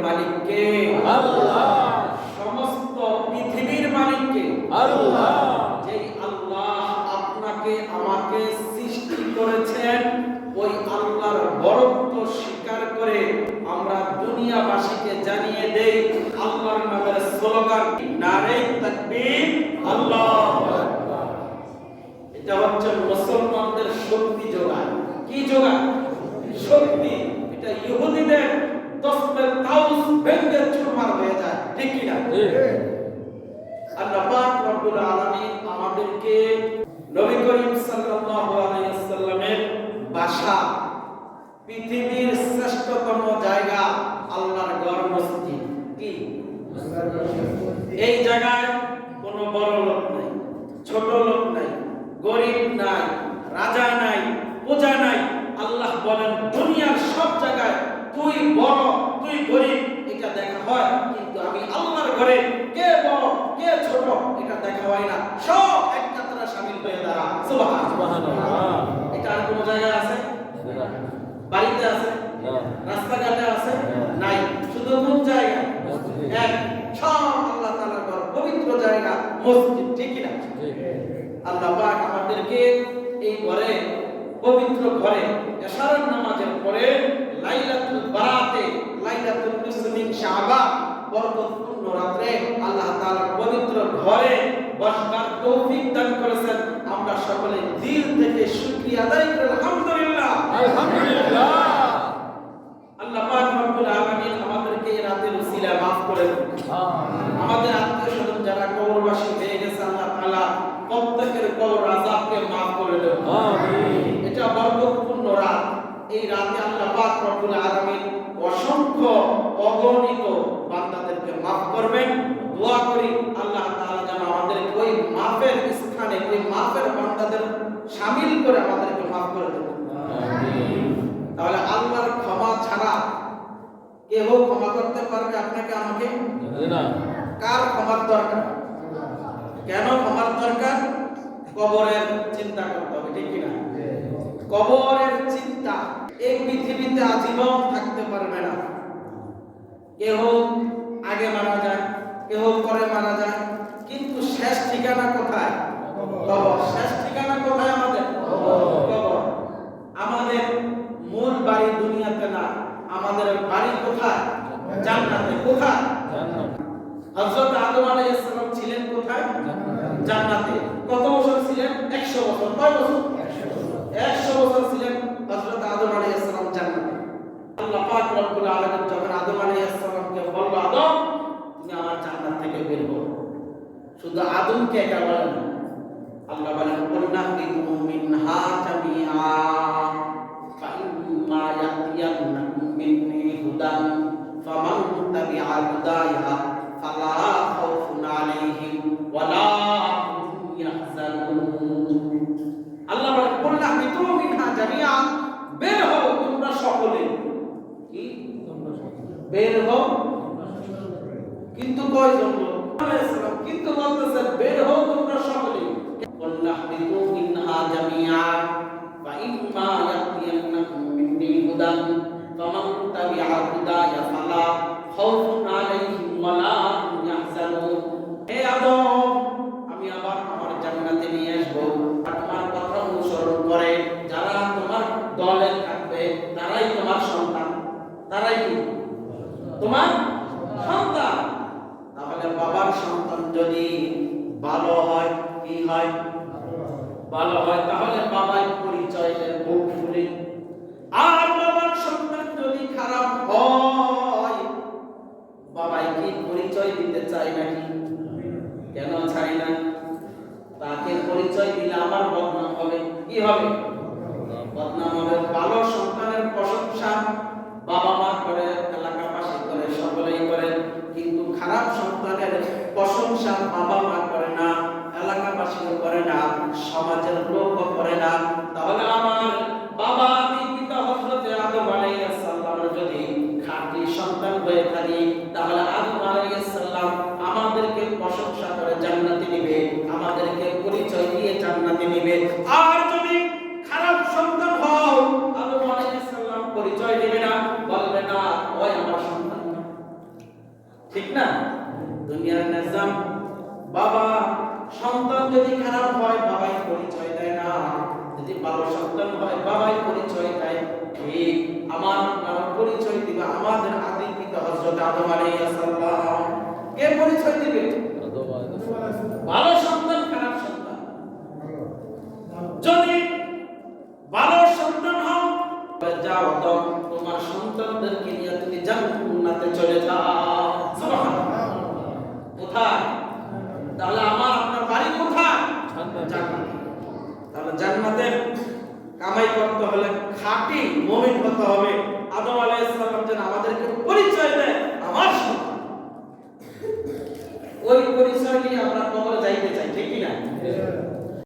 মালিক কে? আল্লাহ। সমস্ত পৃথিবীর মালিক কে? আল্লাহ। যেই আল্লাহ আপনাকে আমাকে সৃষ্টি করেছেন, ওই আল্লাহর বরত্ব স্বীকার করে আমরা দুনিয়াবাসীকে জানিয়ে দেই আল্লাহর নামের স্লোগান নারে তাকবীর, আল্লাহু আকবার। এটা হচ্ছে মুসলমানদের শক্তি যোগায়। কি যোগায়? শক্তি। এটা ইহুদিদের দশমের তাউস ভেঙে চুরমার হয়ে যায়, ঠিক কি না? আল্লাহ পাক রব্বুল আলামিন আমাদেরকে নবী করিম সাল্লাল্লাহু আলাইহি ওয়াসাল্লামের বাসা, পৃথিবীর শ্রেষ্ঠতম জায়গা আল্লাহর ঘর মসজিদ, কি এই জায়গায় কোনো বড় লোক নাই, ছোট লোক নাই, গরিব নাই, রাজা নাই, প্রজা নাই। আল্লাহ বলেন দুনিয়ার সব জায়গায় তুই বড় তুই গরিব এটা দেখা হয়, কিন্তু আমি আল্লাহর ঘরে কে বড় কে ছোট এটা দেখা হয় না। সব এক কাতারে শামিল হয়ে দাঁড়া। সুবহানাল্লাহ। এটা আর কোনো জায়গায় আছে? বাড়িতে আছে? রাস্তাঘাটে আছে? নাই। শুধু কোন জায়গা? এক। সব আল্লাহ তাআলার ঘর, পবিত্র জায়গা মসজিদ, ঠিক কি না? আল্লাহ পাক আমাদেরকে এই ঘরে, পবিত্র ঘরে এশারার নামাজের পরে লাইলাতুল বারাতে, লাইলাতুল নিসফি শাবান, বরকতপূর্ণ রাতে আল্লাহ তাআলার পবিত্র ঘরে বসবার তৌফিক দান করেছেন। আমরা সকলে দিল থেকে শুকরিয়া আদায় করি আলহামদুলিল্লাহ। আলহামদুলিল্লাহ। আল্লাহ পাক রব্বুল আলামিন আমাদেরকে এই রাতের উসিলা maaf করে দেন। আমাদের আত্মীয়স্বজন যারা কবরবাসী হয়ে গেছে, আল্লাহ তাআলা প্রত্যেকের কবর আযাবকে maaf করে দেন। আমিন। এটা বরকতপূর্ণ রাত। এই রাতে আল্লাহ পাক রব্বুল আলামিন অসংখ্য অগণিত বান্দাদেরকে maaf করবেন। দোয়া করি আল্লাহ তাআলা যেন আমাদের ওই মাফের স্থানে, ওই মাফের বান্দাদের শামিল করে আমাদেরকে maaf করে দেন। আমিন। তাহলে আল্লাহর ক্ষমা ছাড়া কেউ ক্ষমা করতে পারবে আপনাকে আমাকে? না। কার ক্ষমার দরকার? কেন ক্ষমার দরকার? কবরের চিন্তা করতে হবে, ঠিক কি না? কবরের চিন্তা এই পৃথিবীতে আজীবন থাকতে পারবে না। কেউ আগে মারা যায়, কেউ পরে মারা যায়, কিন্তু শেষ ঠিকানা কোথায়? কবর। শেষ ঠিকানা কোথায় আমাদের? কবর। আমাদের মূল বাড়ি দুনিয়াতে না, আমাদের বাড়ি কোথায়? জান্নাতে। কোথায়? জান্নাতে। হযরত আদম আলাইহিস সালাম ছিলেন কোথায়? জান্নাতে। কত বছর ছিলেন? 100 বছর। কয় বছর? 100 বছর ছিলেন হযরত আদম আলাইহিস সালাম জান্নাতে। আল্লাহ পাক রব্বুল আলামিন যখন আদম আলাইহিস সালামকে বলল, আদম তুমি আমার জান্নাত থেকে বের হও, শুধু আদমকে একা বলেন, আল্লাহ বলেন কুলনা বিকুম মিনহা জামিআ فإما يأتينكم مني هدى فمن تبع هدايا فلا خوف عليهم ولا هم يحزنون। আল্লাহ বলেন কুলনা বিকুম মিনহা জামিআ, বের হও তোমরা সকলে। কি? তোমরা সকলে বের হও। কিন্তু কয়জন লোক? আলাইহিস সালাম। কিন্তু বলতেছেন বের হও তোমরা সকলে। কুলনা বিকুম মিনহা জামিআ فإما يأتينكم مني هدى فمن تبع هدايا فلا خوف عليهم ولا هم يحزنون। হে আদম, আমি আবার আমার জান্নাতে নিয়ে আসব, তোমার কথা অনুসরণ করে যারা তোমার দলে থাকবে তারাই তোমার সন্তান, তারাই তোমার সন্তান। তাহলে বাবার সন্তান যদি ভালো হয়, কি হয়? ভালো হয়। তাহলে বাবার পরিচয় মুখ ফুলে। আর বাবার সন্তান যদি খারাপ হয়, বাবাই কি পরিচয় দিতে চায় নাকি? কেন চাই না? তাকে পরিচয় দিলে আমার বদনাম হবে। কি হবে? বদনাম হবে। ভালো সন্তানের প্রশংসা বাবা মা করে, এলাকাবাসী করে, সকলেই করে, কিন্তু খারাপ সন্তানের প্রশংসা বাবা মা করে না, এলাকাবাসীও করে না, সমাজের লোকও করে না। তাহলে আমার বাবা আমি পিতা হযরত আদম আলাইহিস সালামের যদি খাঁটি সন্তান হয়ে থাকি, তাহলে আদম আলাইহিস সালাম আমাদেরকে প্রশংসা করে জান্নাতে নিবে, আমাদেরকে পরিচয় দিয়ে জান্নাতে নিবে। আর যদি খারাপ সন্তান হও, আদম সন্তান হয় বাবাই পরিচয় দেয়, ঠিক আমার পরিচয় দিবে আমাদের আদি পিতা হযরত আদম আলাইহিস সালাম। কে পরিচয় দিবে? ভালো সন্তান, খারাপ সন্তান। যদি ভালো সন্তান হও, যাও তো তোমার সন্তানদেরকে নিয়ে তুমি জান্নাতে চলে যাও। সুবহানাল্লাহ। কোথায়? তাহলে আমার আপনার বাড়ি কোথায়? জান্নাতে। তাহলে জান্নাতে কামাই করতে হলে খাঁটি মুমিন হতে হবে। আদম আলাইহিস সালাম যেন আমাদেরকে পরিচয় দেয় আমার সন্তান। ওই পরিচয় নিয়ে আমরা কবরে যাইতে চাই, ঠিক কি না?